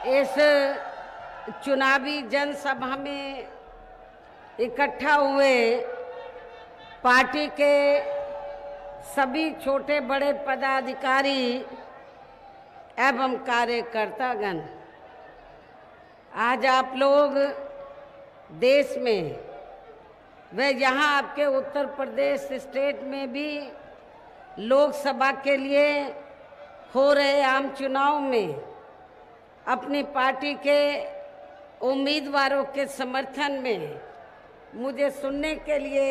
इस चुनावी जनसभा में इकट्ठा हुए पार्टी के सभी छोटे बड़े पदाधिकारी एवं कार्यकर्तागण, आज आप लोग देश में व यहाँ आपके उत्तर प्रदेश स्टेट में भी लोकसभा के लिए हो रहे आम चुनाव में अपनी पार्टी के उम्मीदवारों के समर्थन में मुझे सुनने के लिए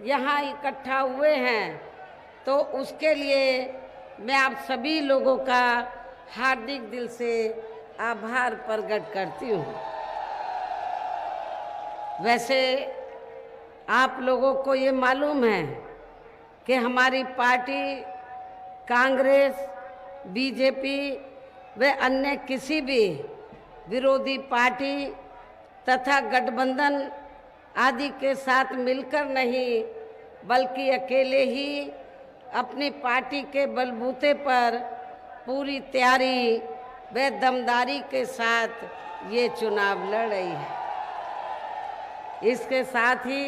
यहाँ इकट्ठा हुए हैं, तो उसके लिए मैं आप सभी लोगों का हार्दिक दिल से आभार प्रकट करती हूँ। वैसे आप लोगों को ये मालूम है कि हमारी पार्टी कांग्रेस, बीजेपी व अन्य किसी भी विरोधी पार्टी तथा गठबंधन आदि के साथ मिलकर नहीं, बल्कि अकेले ही अपनी पार्टी के बलबूते पर पूरी तैयारी व दमदारी के साथ ये चुनाव लड़ रही है। इसके साथ ही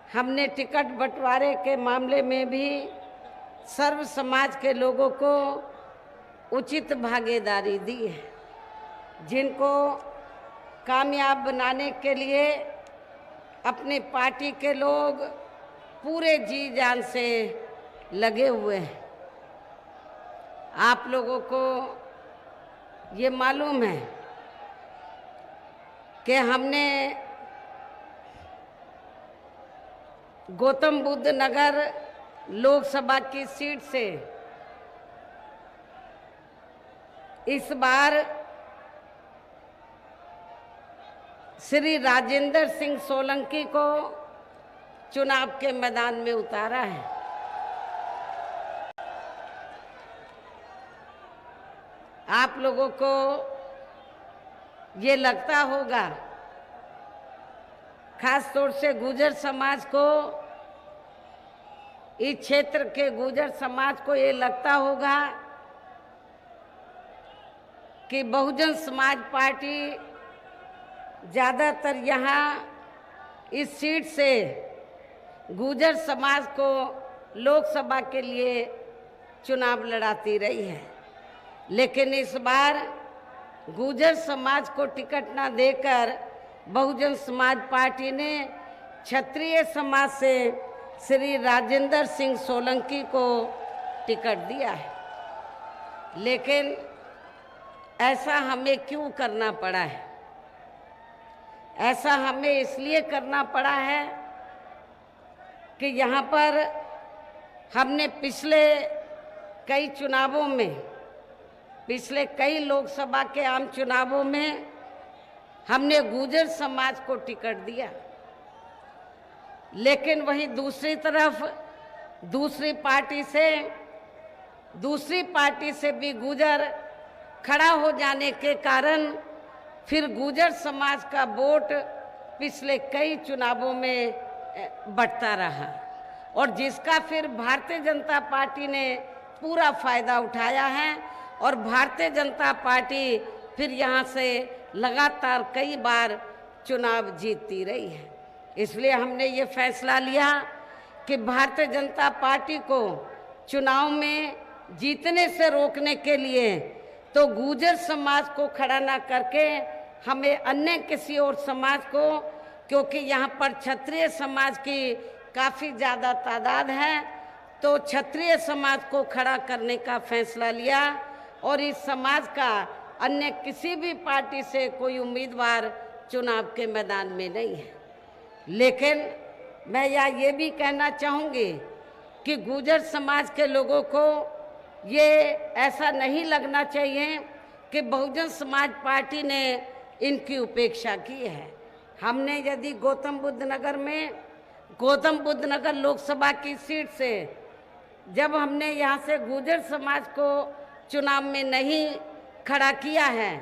हमने टिकट बंटवारे के मामले में भी सर्व समाज के लोगों को उचित भागीदारी दी है, जिनको कामयाब बनाने के लिए अपनी पार्टी के लोग पूरे जी जान से लगे हुए हैं। आप लोगों को ये मालूम है कि हमने गौतम बुद्ध नगर लोकसभा की सीट से इस बार श्री राजेंद्र सिंह सोलंकी को चुनाव के मैदान में उतारा है। आप लोगों को ये लगता होगा, खास तौर से गुर्जर समाज को, इस क्षेत्र के गुर्जर समाज को ये लगता होगा कि बहुजन समाज पार्टी ज़्यादातर यहाँ इस सीट से गुर्जर समाज को लोकसभा के लिए चुनाव लड़ाती रही है, लेकिन इस बार गुर्जर समाज को टिकट ना देकर बहुजन समाज पार्टी ने क्षत्रिय समाज से श्री राजेंद्र सिंह सोलंकी को टिकट दिया है। लेकिन ऐसा हमें क्यों करना पड़ा है? ऐसा हमें इसलिए करना पड़ा है कि यहाँ पर हमने पिछले कई चुनावों में, पिछले कई लोकसभा के आम चुनावों में हमने गुर्जर समाज को टिकट दिया, लेकिन वहीं दूसरी तरफ दूसरी पार्टी से भी गुर्जर खड़ा हो जाने के कारण फिर गुर्जर समाज का वोट पिछले कई चुनावों में बढ़ता रहा, और जिसका फिर भारतीय जनता पार्टी ने पूरा फायदा उठाया है, और भारतीय जनता पार्टी फिर यहाँ से लगातार कई बार चुनाव जीतती रही है। इसलिए हमने ये फैसला लिया कि भारतीय जनता पार्टी को चुनाव में जीतने से रोकने के लिए तो गुर्जर समाज को खड़ा ना करके हमें अन्य किसी और समाज को, क्योंकि यहाँ पर क्षत्रिय समाज की काफ़ी ज़्यादा तादाद है, तो क्षत्रिय समाज को खड़ा करने का फैसला लिया, और इस समाज का अन्य किसी भी पार्टी से कोई उम्मीदवार चुनाव के मैदान में नहीं है। लेकिन मैं ये भी कहना चाहूँगी कि गुर्जर समाज के लोगों को ये ऐसा नहीं लगना चाहिए कि बहुजन समाज पार्टी ने इनकी उपेक्षा की है। हमने यदि गौतम बुद्ध नगर लोकसभा की सीट से जब हमने यहाँ से गुर्जर समाज को चुनाव में नहीं खड़ा किया है,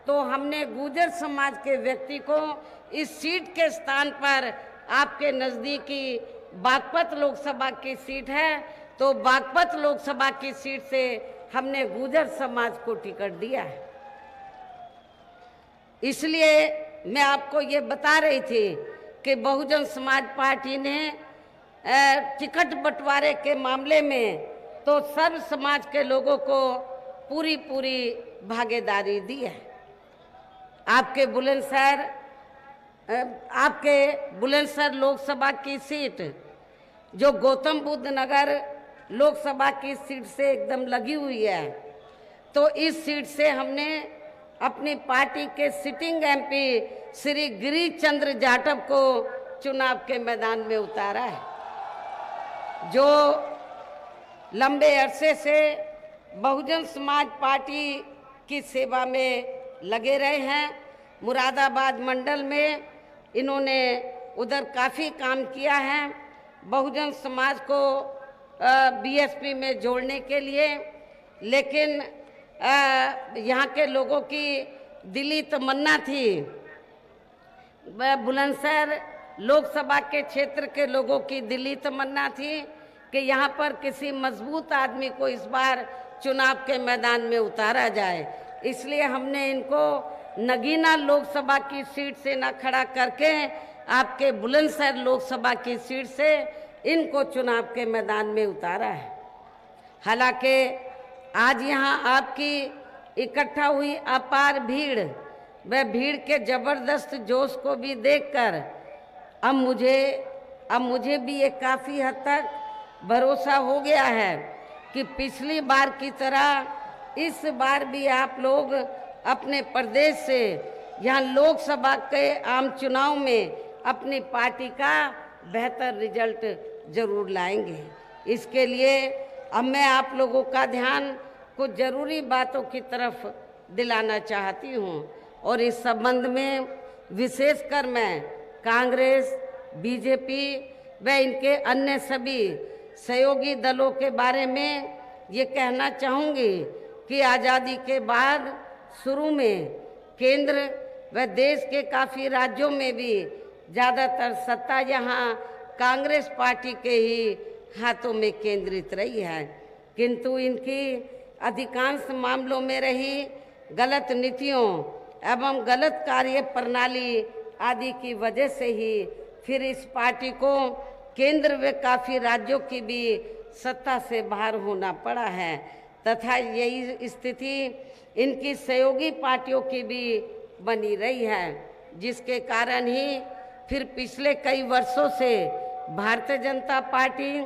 तो हमने गुर्जर समाज के व्यक्ति को इस सीट के स्थान पर आपके नज़दीकी बागपत लोकसभा की सीट है, तो बागपत लोकसभा की सीट से हमने गुर्जर समाज को टिकट दिया है। इसलिए मैं आपको ये बता रही थी कि बहुजन समाज पार्टी ने टिकट बंटवारे के मामले में तो सर्व समाज के लोगों को पूरी भागीदारी दी है। आपके बुलंदशहर लोकसभा की सीट जो गौतम बुद्ध नगर लोकसभा की सीट से एकदम लगी हुई है, तो इस सीट से हमने अपनी पार्टी के सिटिंग एमपी श्री गिरीश चंद्र जाटव को चुनाव के मैदान में उतारा है, जो लंबे अरसे से बहुजन समाज पार्टी की सेवा में लगे रहे हैं। मुरादाबाद मंडल में इन्होंने उधर काफ़ी काम किया है बहुजन समाज को बीएसपी में जोड़ने के लिए, लेकिन यहाँ के लोगों की दिली तमन्ना थी, बुलंदशहर लोकसभा के क्षेत्र के लोगों की दिली तमन्ना थी कि यहाँ पर किसी मजबूत आदमी को इस बार चुनाव के मैदान में उतारा जाए। इसलिए हमने इनको नगीना लोकसभा की सीट से न खड़ा करके आपके बुलंदशहर लोकसभा की सीट से इनको चुनाव के मैदान में उतारा है। हालांकि आज यहाँ आपकी इकट्ठा हुई अपार भीड़, वह भीड़ के जबरदस्त जोश को भी देखकर अब मुझे भी ये काफ़ी हद तक भरोसा हो गया है कि पिछली बार की तरह इस बार भी आप लोग अपने प्रदेश से यहाँ लोकसभा के आम चुनाव में अपनी पार्टी का बेहतर रिजल्ट जरूर लाएंगे। इसके लिए अब मैं आप लोगों का ध्यान कुछ ज़रूरी बातों की तरफ दिलाना चाहती हूँ और इस संबंध में विशेषकर मैं कांग्रेस, बीजेपी व इनके अन्य सभी सहयोगी दलों के बारे में ये कहना चाहूँगी कि आज़ादी के बाद शुरू में केंद्र व देश के काफ़ी राज्यों में भी ज़्यादातर सत्ता यहाँ कांग्रेस पार्टी के ही हाथों में केंद्रित रही है, किंतु इनकी अधिकांश मामलों में रही गलत नीतियों एवं गलत कार्य प्रणाली आदि की वजह से ही फिर इस पार्टी को केंद्र व काफ़ी राज्यों की भी सत्ता से बाहर होना पड़ा है तथा यही स्थिति इनकी सहयोगी पार्टियों की भी बनी रही है, जिसके कारण ही फिर पिछले कई वर्षों से भारतीय जनता पार्टी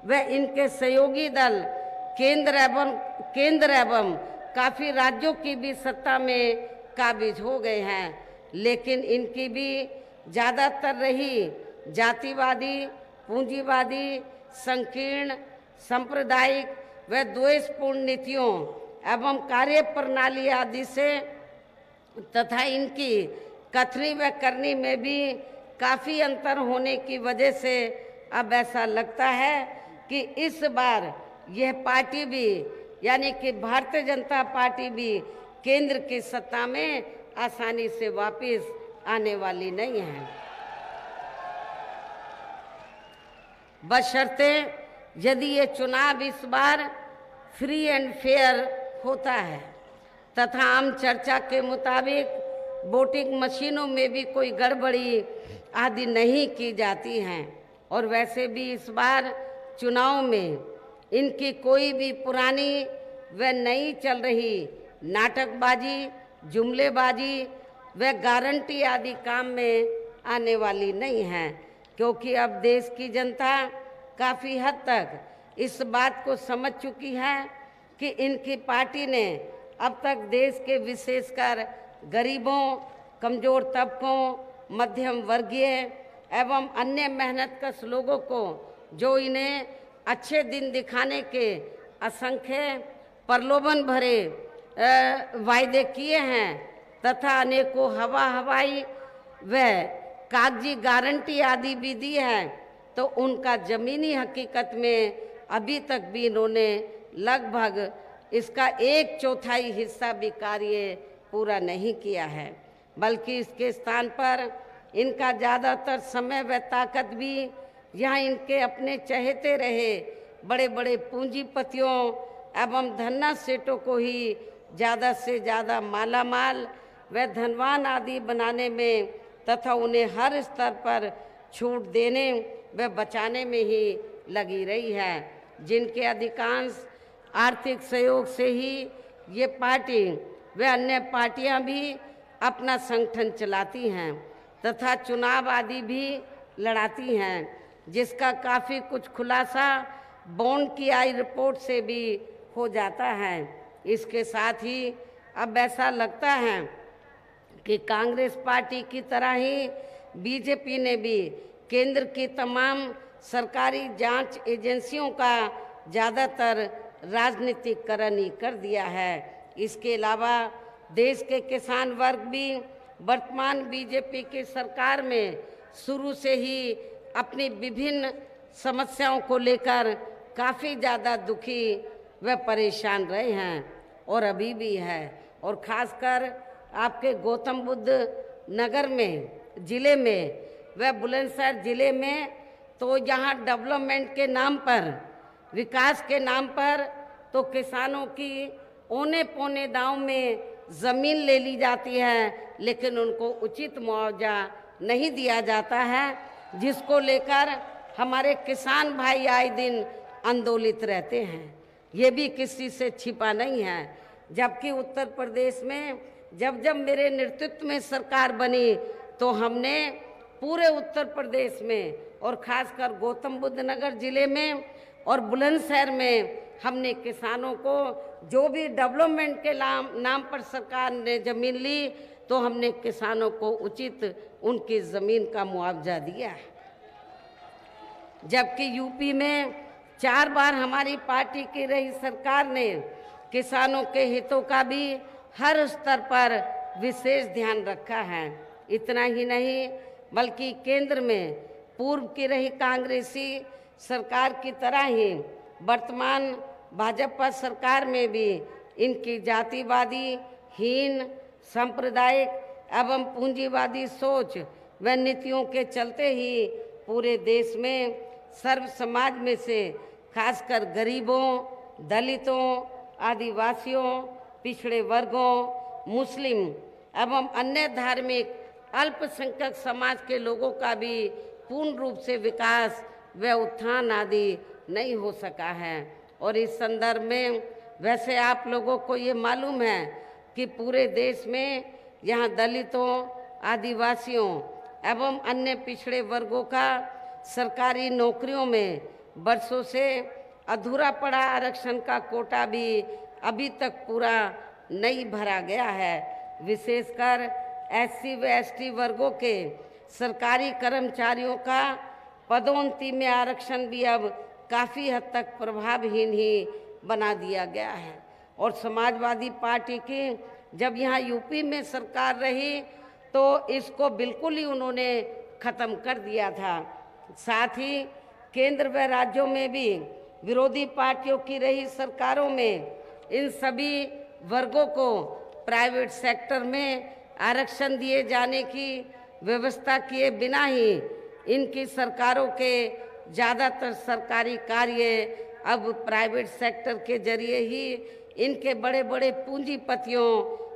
व इनके सहयोगी दल केंद्र एवं काफ़ी राज्यों की भी सत्ता में काबिज हो गए हैं, लेकिन इनकी भी ज़्यादातर रही जातिवादी, पूंजीवादी, संकीर्ण, सांप्रदायिक व द्वेषपूर्ण नीतियों एवं कार्य प्रणाली आदि से तथा इनकी कथनी व करनी में भी काफ़ी अंतर होने की वजह से अब ऐसा लगता है कि इस बार यह पार्टी भी यानी कि भारतीय जनता पार्टी भी केंद्र की सत्ता में आसानी से वापस आने वाली नहीं है, बशर्ते यदि ये चुनाव इस बार फ्री एंड फेयर होता है तथा आम चर्चा के मुताबिक वोटिंग मशीनों में भी कोई गड़बड़ी आदि नहीं की जाती हैं और वैसे भी इस बार चुनाव में इनकी कोई भी पुरानी व नई चल रही नाटकबाजी, जुमलेबाजी व गारंटी आदि काम में आने वाली नहीं है, क्योंकि अब देश की जनता काफ़ी हद तक इस बात को समझ चुकी है कि इनकी पार्टी ने अब तक देश के विशेषकर गरीबों, कमज़ोर तबकों, मध्यम वर्गीय एवं अन्य मेहनतकश लोगों को जो इन्हें अच्छे दिन दिखाने के असंख्य प्रलोभन भरे वायदे किए हैं तथा अनेकों हवाई व कागजी गारंटी आदि भी दी है, तो उनका ज़मीनी हकीकत में अभी तक भी इन्होंने लगभग इसका 1/4 हिस्सा भी कार्य पूरा नहीं किया है, बल्कि इसके स्थान पर इनका ज़्यादातर समय व ताकत भी यहाँ इनके अपने चहेते रहे बड़े बड़े पूंजीपतियों एवं धन्ना सेठों को ही ज़्यादा से ज़्यादा मालामाल व धनवान आदि बनाने में तथा उन्हें हर स्तर पर छूट देने व बचाने में ही लगी रही है, जिनके अधिकांश आर्थिक सहयोग से ही ये पार्टी व अन्य पार्टियां भी अपना संगठन चलाती हैं तथा चुनाव आदि भी लड़ाती हैं, जिसका काफ़ी कुछ खुलासा बॉन्ड की आई रिपोर्ट से भी हो जाता है। इसके साथ ही अब ऐसा लगता है कि कांग्रेस पार्टी की तरह ही बीजेपी ने भी केंद्र की तमाम सरकारी जांच एजेंसियों का ज़्यादातर राजनीतिकरण ही कर दिया है। इसके अलावा देश के किसान वर्ग भी वर्तमान बीजेपी की सरकार में शुरू से ही अपनी विभिन्न समस्याओं को लेकर काफ़ी ज़्यादा दुखी व परेशान रहे हैं और अभी भी है। और ख़ासकर आपके गौतम बुद्ध नगर में ज़िले में व बुलंदशहर ज़िले में तो यहाँ डेवलपमेंट के नाम पर, विकास के नाम पर तो किसानों की औने पौने दांव में ज़मीन ले ली जाती है, लेकिन उनको उचित मुआवजा नहीं दिया जाता है, जिसको लेकर हमारे किसान भाई आए दिन आंदोलित रहते हैं। ये भी किसी से छिपा नहीं है। जबकि उत्तर प्रदेश में जब जब मेरे नेतृत्व में सरकार बनी तो हमने पूरे उत्तर प्रदेश में और ख़ासकर गौतम बुद्ध नगर ज़िले में और बुलंदशहर में हमने किसानों को जो भी डेवलपमेंट के नाम पर सरकार ने ज़मीन ली तो हमने किसानों को उचित उनकी ज़मीन का मुआवजा दिया है। जबकि यूपी में 4 बार हमारी पार्टी की रही सरकार ने किसानों के हितों का भी हर स्तर पर विशेष ध्यान रखा है। इतना ही नहीं बल्कि केंद्र में पूर्व की रही कांग्रेसी सरकार की तरह ही वर्तमान भाजपा सरकार में भी इनकी जातिवादी, हीन, सांप्रदायिक एवं पूंजीवादी सोच व नीतियों के चलते ही पूरे देश में सर्व समाज में से खासकर गरीबों, दलितों, आदिवासियों, पिछड़े वर्गों, मुस्लिम एवं अन्य धार्मिक अल्पसंख्यक समाज के लोगों का भी पूर्ण रूप से विकास व उत्थान आदि नहीं हो सका है। और इस संदर्भ में वैसे आप लोगों को ये मालूम है कि पूरे देश में यहाँ दलितों, आदिवासियों एवं अन्य पिछड़े वर्गों का सरकारी नौकरियों में वर्षों से अधूरा पड़ा आरक्षण का कोटा भी अभी तक पूरा नहीं भरा गया है। विशेषकर एससी व एसटी वर्गों के सरकारी कर्मचारियों का पदोन्नति में आरक्षण भी अब काफ़ी हद तक प्रभावहीन ही बना दिया गया है। और समाजवादी पार्टी की जब यहाँ यूपी में सरकार रही तो इसको बिल्कुल ही उन्होंने ख़त्म कर दिया था। साथ ही केंद्र व राज्यों में भी विरोधी पार्टियों की रही सरकारों में इन सभी वर्गों को प्राइवेट सेक्टर में आरक्षण दिए जाने की व्यवस्था किए बिना ही इनकी सरकारों के ज़्यादातर सरकारी कार्य अब प्राइवेट सेक्टर के जरिए ही इनके बड़े बड़े पूंजीपतियों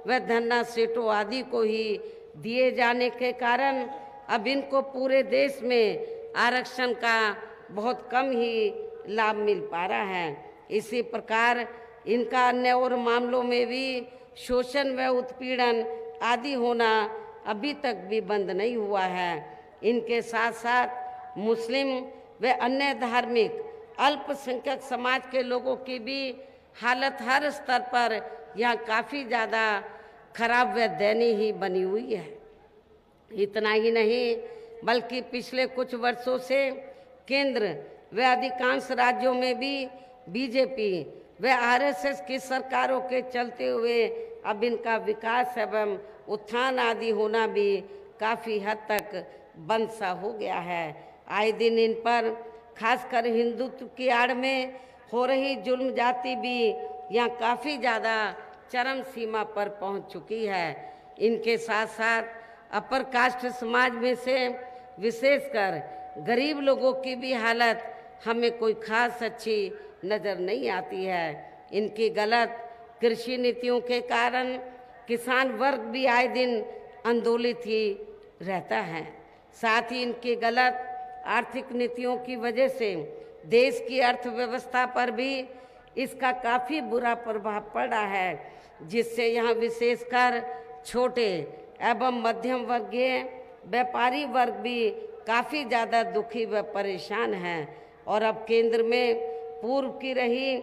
व धन्ना सेठों आदि को ही दिए जाने के कारण अब इनको पूरे देश में आरक्षण का बहुत कम ही लाभ मिल पा रहा है। इसी प्रकार इनका अन्य और मामलों में भी शोषण व उत्पीड़न आदि होना अभी तक भी बंद नहीं हुआ है। इनके साथ साथ मुस्लिम व अन्य धार्मिक अल्पसंख्यक समाज के लोगों की भी हालत हर स्तर पर यहाँ काफ़ी ज़्यादा खराब व दयनीय ही बनी हुई है। इतना ही नहीं बल्कि पिछले कुछ वर्षों से केंद्र व अधिकांश राज्यों में भी बीजेपी व आरएसएस की सरकारों के चलते हुए अब इनका विकास एवं उत्थान आदि होना भी काफ़ी हद तक बंद सा हो गया है। आए दिन इन पर खासकर हिंदुत्व की आड़ में हो रही जुल्म जाति भी यहाँ काफ़ी ज़्यादा चरम सीमा पर पहुँच चुकी है। इनके साथ साथ अपर कास्ट समाज में से विशेषकर गरीब लोगों की भी हालत हमें कोई खास अच्छी नज़र नहीं आती है। इनकी गलत कृषि नीतियों के कारण किसान वर्ग भी आए दिन आंदोलित ही रहता है। साथ ही इनकी गलत आर्थिक नीतियों की वजह से देश की अर्थव्यवस्था पर भी इसका काफ़ी बुरा प्रभाव पड़ा है, जिससे यहाँ विशेषकर छोटे एवं मध्यम वर्गीय व्यापारी वर्ग भी काफ़ी ज़्यादा दुखी व परेशान हैं। और अब केंद्र में पूर्व की रही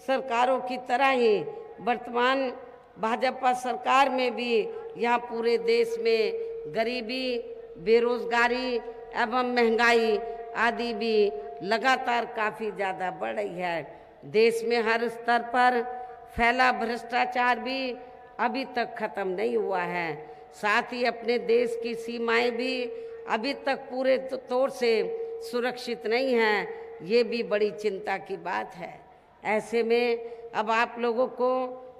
सरकारों की तरह ही वर्तमान भाजपा सरकार में भी यहाँ पूरे देश में गरीबी, बेरोजगारी एवं महंगाई आदि भी लगातार काफ़ी ज़्यादा बढ़ रही है। देश में हर स्तर पर फैला भ्रष्टाचार भी अभी तक खत्म नहीं हुआ है। साथ ही अपने देश की सीमाएं भी अभी तक पूरे तौर से सुरक्षित नहीं हैं। ये भी बड़ी चिंता की बात है। ऐसे में अब आप लोगों को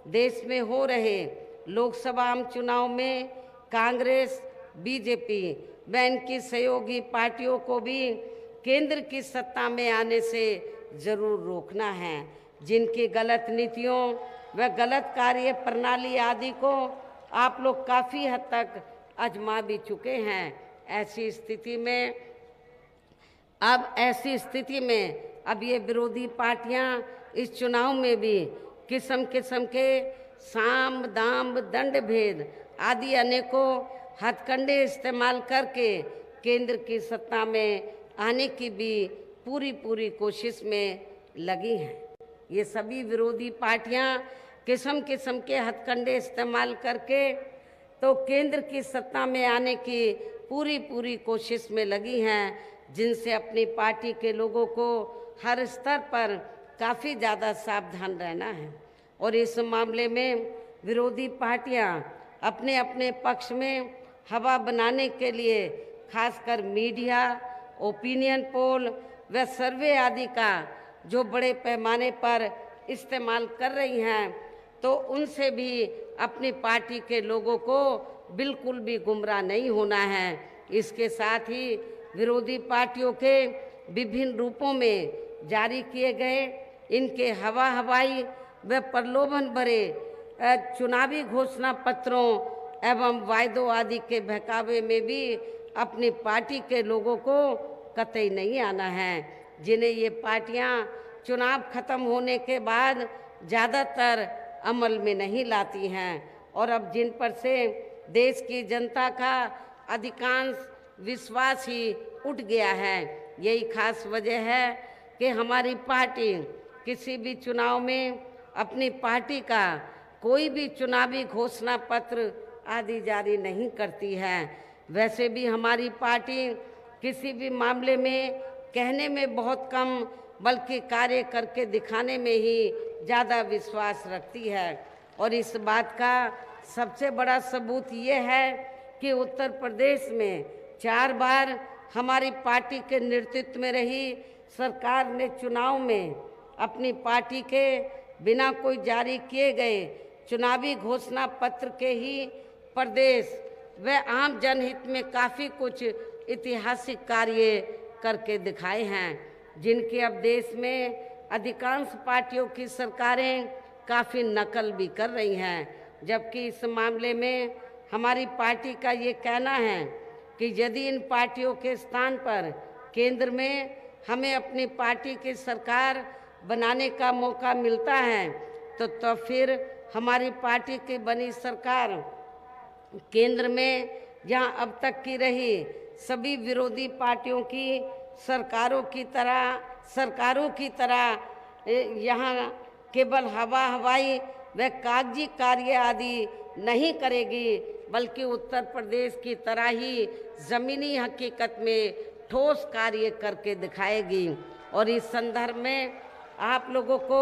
देश में हो रहे लोकसभा आम चुनाव में कांग्रेस, बीजेपी व इनकी सहयोगी पार्टियों को भी केंद्र की सत्ता में आने से जरूर रोकना है। जिनकी गलत नीतियों व गलत कार्य प्रणाली आदि को आप लोग काफ़ी हद तक आजमा भी चुके हैं। ऐसी स्थिति में अब ये विरोधी पार्टियां इस चुनाव में भी किस्म किस्म के साम दाम दंड भेद आदि अनेकों हथकंडे इस्तेमाल करके केंद्र की सत्ता में आने की भी पूरी कोशिश में लगी हैं। ये सभी विरोधी पार्टियां किस्म किस्म के हथकंडे इस्तेमाल करके तो केंद्र की सत्ता में आने की पूरी कोशिश में लगी हैं, जिनसे अपनी पार्टी के लोगों को हर स्तर पर काफ़ी ज़्यादा सावधान रहना है। और इस मामले में विरोधी पार्टियां अपने अपने पक्ष में हवा बनाने के लिए खासकर मीडिया, ओपिनियन पोल व सर्वे आदि का जो बड़े पैमाने पर इस्तेमाल कर रही हैं, तो उनसे भी अपनी पार्टी के लोगों को बिल्कुल भी गुमराह नहीं होना है। इसके साथ ही विरोधी पार्टियों के विभिन्न रूपों में जारी किए गए इनके हवाई व प्रलोभन भरे चुनावी घोषणा पत्रों एवं वायदों आदि के बहकावे में भी अपनी पार्टी के लोगों को कतई नहीं आना है, जिन्हें ये पार्टियां चुनाव खत्म होने के बाद ज़्यादातर अमल में नहीं लाती हैं। और अब जिन पर से देश की जनता का अधिकांश विश्वास ही उठ गया है। यही खास वजह है कि हमारी पार्टी किसी भी चुनाव में अपनी पार्टी का कोई भी चुनावी घोषणा पत्र आदि जारी नहीं करती है। वैसे भी हमारी पार्टी किसी भी मामले में कहने में बहुत कम बल्कि कार्य करके दिखाने में ही ज़्यादा विश्वास रखती है। और इस बात का सबसे बड़ा सबूत ये है कि उत्तर प्रदेश में 4 बार हमारी पार्टी के नेतृत्व में रही सरकार ने चुनाव में अपनी पार्टी के बिना कोई जारी किए गए चुनावी घोषणा पत्र के ही प्रदेश व आम जनहित में काफ़ी कुछ ऐतिहासिक कार्य करके दिखाए हैं, जिनकी अब देश में अधिकांश पार्टियों की सरकारें काफ़ी नकल भी कर रही हैं। जबकि इस मामले में हमारी पार्टी का ये कहना है कि यदि इन पार्टियों के स्थान पर केंद्र में हमें अपनी पार्टी की सरकार बनाने का मौका मिलता है तो फिर हमारी पार्टी की बनी सरकार केंद्र में जहां अब तक की रही सभी विरोधी पार्टियों की सरकारों की तरह यहाँ केवल हवाई व कागजी कार्य आदि नहीं करेगी, बल्कि उत्तर प्रदेश की तरह ही ज़मीनी हकीकत में ठोस कार्य करके दिखाएगी। और इस संदर्भ में आप लोगों को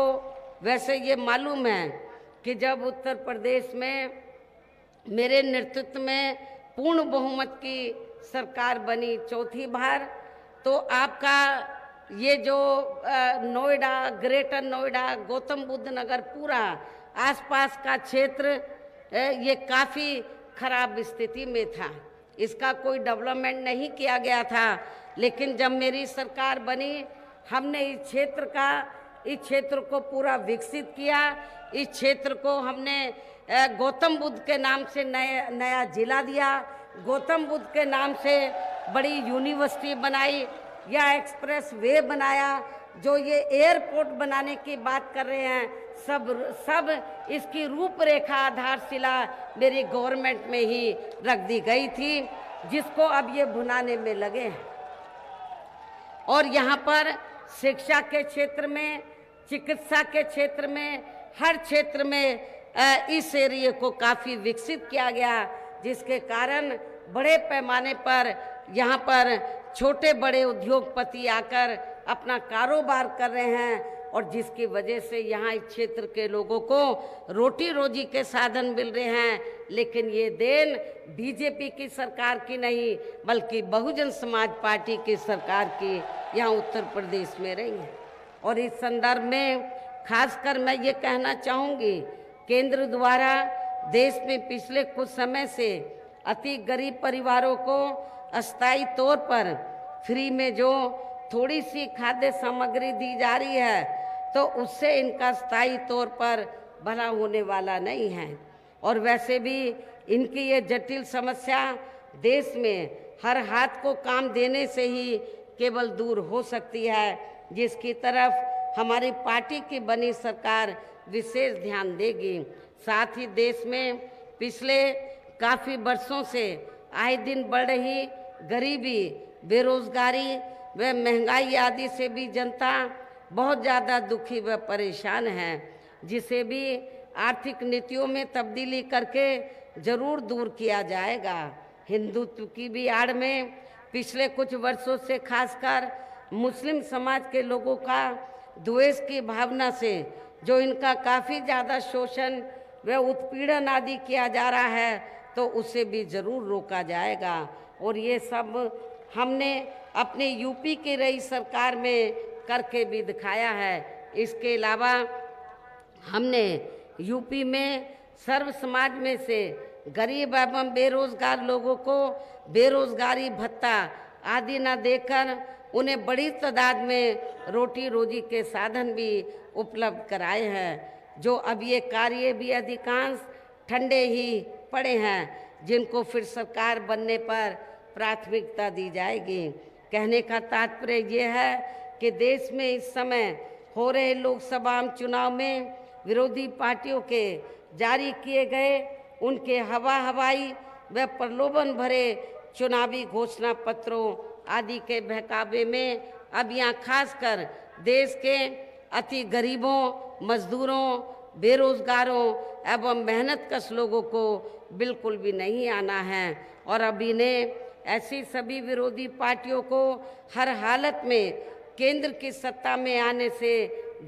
वैसे ये मालूम है कि जब उत्तर प्रदेश में मेरे नेतृत्व में पूर्ण बहुमत की सरकार बनी 4थी बार, तो आपका ये जो नोएडा, ग्रेटर नोएडा, गौतम बुद्ध नगर पूरा आसपास का क्षेत्र ये काफ़ी खराब स्थिति में था। इसका कोई डेवलपमेंट नहीं किया गया था। लेकिन जब मेरी सरकार बनी, हमने इस क्षेत्र को पूरा विकसित किया। इस क्षेत्र को हमने गौतम बुद्ध के नाम से नया जिला दिया, गौतम बुद्ध के नाम से बड़ी यूनिवर्सिटी बनाई या एक्सप्रेस वे बनाया, जो ये एयरपोर्ट बनाने की बात कर रहे हैं, सब इसकी रूपरेखा आधारशिला मेरी गवर्नमेंट में ही रख दी गई थी, जिसको अब ये भुनाने में लगे हैं। और यहाँ पर शिक्षा के क्षेत्र में, चिकित्सा के क्षेत्र में, हर क्षेत्र में इस एरिया को काफ़ी विकसित किया गया, जिसके कारण बड़े पैमाने पर यहाँ पर छोटे बड़े उद्योगपति आकर अपना कारोबार कर रहे हैं, और जिसकी वजह से यहाँ इस क्षेत्र के लोगों को रोटी रोजी के साधन मिल रहे हैं। लेकिन ये देन बीजेपी की सरकार की नहीं, बल्कि बहुजन समाज पार्टी की सरकार की यहाँ उत्तर प्रदेश में रही है। और इस संदर्भ में खासकर मैं ये कहना चाहूँगी, केंद्र द्वारा देश में पिछले कुछ समय से अति गरीब परिवारों को अस्थायी तौर पर फ्री में जो थोड़ी सी खाद्य सामग्री दी जा रही है, तो उससे इनका स्थायी तौर पर भला होने वाला नहीं है। और वैसे भी इनकी ये जटिल समस्या देश में हर हाथ को काम देने से ही केवल दूर हो सकती है, जिसकी तरफ हमारी पार्टी की बनी सरकार विशेष ध्यान देगी। साथ ही देश में पिछले काफ़ी वर्षों से आए दिन बढ़ रही गरीबी, बेरोजगारी व महंगाई आदि से भी जनता बहुत ज़्यादा दुखी व परेशान है, जिसे भी आर्थिक नीतियों में तब्दीली करके जरूर दूर किया जाएगा। हिंदुत्व की भी आड़ में पिछले कुछ वर्षों से खासकर मुस्लिम समाज के लोगों का द्वेष की भावना से जो इनका काफ़ी ज़्यादा शोषण व उत्पीड़न आदि किया जा रहा है, तो उसे भी ज़रूर रोका जाएगा। और ये सब हमने अपने यूपी की रही सरकार में करके भी दिखाया है। इसके अलावा हमने यूपी में सर्व समाज में से गरीब एवं बेरोजगार लोगों को बेरोजगारी भत्ता आदि न देकर उन्हें बड़ी तादाद में रोटी रोजी के साधन भी उपलब्ध कराए हैं, जो अब ये कार्य भी अधिकांश ठंडे ही पड़े हैं, जिनको फिर सरकार बनने पर प्राथमिकता दी जाएगी। कहने का तात्पर्य ये है कि देश में इस समय हो रहे लोकसभा चुनाव में विरोधी पार्टियों के जारी किए गए उनके हवाई व प्रलोभन भरे चुनावी घोषणा पत्रों आदि के बहकावे में अब यहाँ खासकर देश के अति गरीबों, मजदूरों, बेरोजगारों एवं मेहनतकश लोगों को बिल्कुल भी नहीं आना है। और अब इन्हें ऐसी सभी विरोधी पार्टियों को हर हालत में केंद्र की सत्ता में आने से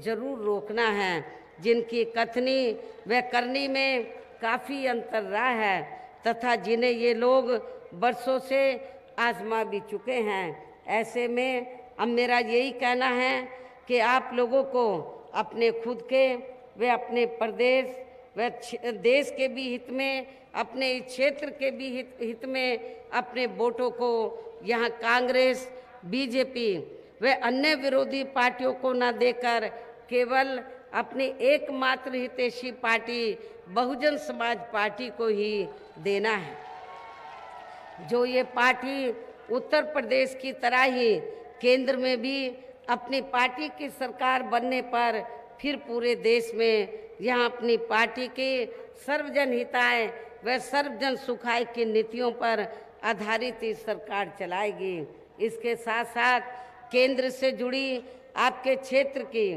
जरूर रोकना है, जिनकी कथनी व करनी में काफ़ी अंतर रहा है तथा जिन्हें ये लोग बरसों से आजमा भी चुके हैं। ऐसे में अब मेरा यही कहना है कि आप लोगों को अपने खुद के व अपने प्रदेश व देश के भी हित में, अपने क्षेत्र के भी हित में अपने वोटों को यहाँ कांग्रेस, बीजेपी व अन्य विरोधी पार्टियों को न देकर केवल अपनी एकमात्र हितैषी पार्टी बहुजन समाज पार्टी को ही देना है, जो ये पार्टी उत्तर प्रदेश की तरह ही केंद्र में भी अपनी पार्टी की सरकार बनने पर फिर पूरे देश में यहाँ अपनी पार्टी की सर्वजन हिताय व सर्वजन सुखाय की नीतियों पर आधारित इस सरकार चलाएगी। इसके साथ साथ केंद्र से जुड़ी आपके क्षेत्र की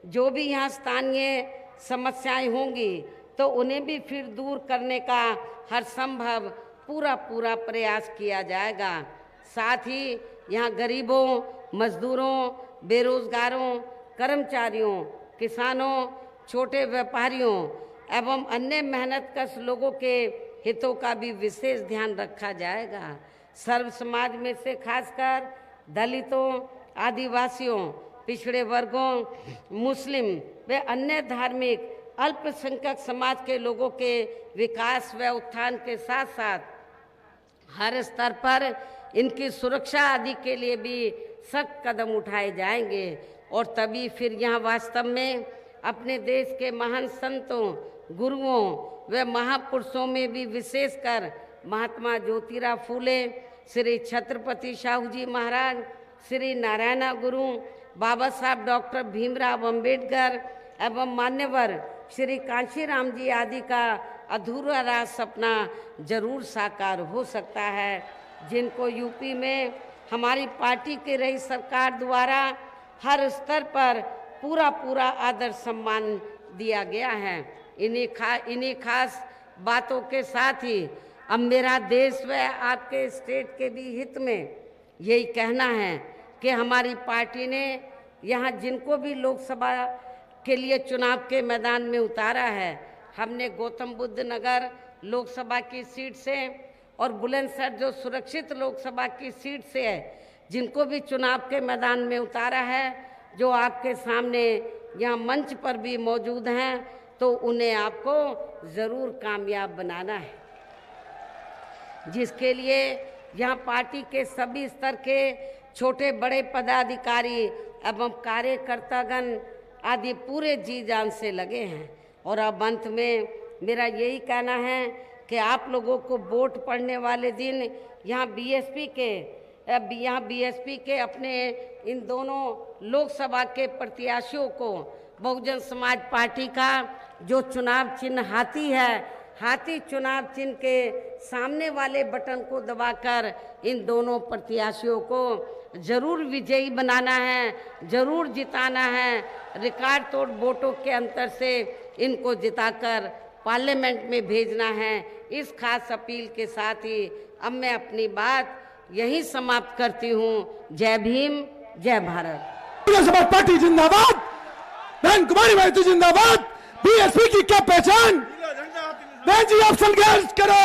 जो भी यहाँ स्थानीय समस्याएं होंगी, तो उन्हें भी फिर दूर करने का हर संभव पूरा प्रयास किया जाएगा। साथ ही यहाँ गरीबों, मजदूरों, बेरोजगारों, कर्मचारियों, किसानों, छोटे व्यापारियों एवं अन्य मेहनतकश लोगों के हितों का भी विशेष ध्यान रखा जाएगा। सर्व समाज में से खासकर दलितों, आदिवासियों, पिछड़े वर्गों, मुस्लिम व अन्य धार्मिक अल्पसंख्यक समाज के लोगों के विकास व उत्थान के साथ साथ हर स्तर पर इनकी सुरक्षा आदि के लिए भी सख्त कदम उठाए जाएंगे। और तभी फिर यहाँ वास्तव में अपने देश के महान संतों गुरुओं व महापुरुषों में भी विशेषकर महात्मा ज्योतिराव फूले, श्री छत्रपति शाहू जी महाराज, श्री नारायण गुरु, बाबा साहब डॉक्टर भीमराव अंबेडकर एवं मान्यवर श्री कांशीराम जी आदि का अधूरा राज सपना जरूर साकार हो सकता है, जिनको यूपी में हमारी पार्टी की रही सरकार द्वारा हर स्तर पर पूरा आदर सम्मान दिया गया है। इन्हीं खास बातों के साथ ही अब मेरा देश व आपके स्टेट के भी हित में यही कहना है कि हमारी पार्टी ने यहाँ जिनको भी लोकसभा के लिए चुनाव के मैदान में उतारा है, हमने गौतम बुद्ध नगर लोकसभा की सीट से और बुलंदशहर जो सुरक्षित लोकसभा की सीट से है, जिनको भी चुनाव के मैदान में उतारा है, जो आपके सामने यहाँ मंच पर भी मौजूद हैं, तो उन्हें आपको ज़रूर कामयाब बनाना है, जिसके लिए यहाँ पार्टी के सभी स्तर के छोटे बड़े पदाधिकारी एवं कार्यकर्तागण आदि पूरे जी जान से लगे हैं। और अब अंत में मेरा यही कहना है कि आप लोगों को वोट पड़ने वाले दिन यहाँ बीएसपी के अपने इन दोनों लोकसभा के प्रत्याशियों को बहुजन समाज पार्टी का जो चुनाव चिन्ह हाथी है, हाथी चुनाव चिन्ह के सामने वाले बटन को दबाकर इन दोनों प्रत्याशियों को जरूर विजयी बनाना है, जरूर जिताना है। रिकॉर्ड तोड़ वोटों के अंतर से इनको जिताकर पार्लियामेंट में भेजना है। इस खास अपील के साथ ही अब मैं अपनी बात यही समाप्त करती हूँ। जय भीम, जय भारत। समाज पार्टी जिंदाबाद, बहन कुमारी महतो जिंदाबाद। बीएसपी की क्या पहचान? बहन जी ऑप्शन करो।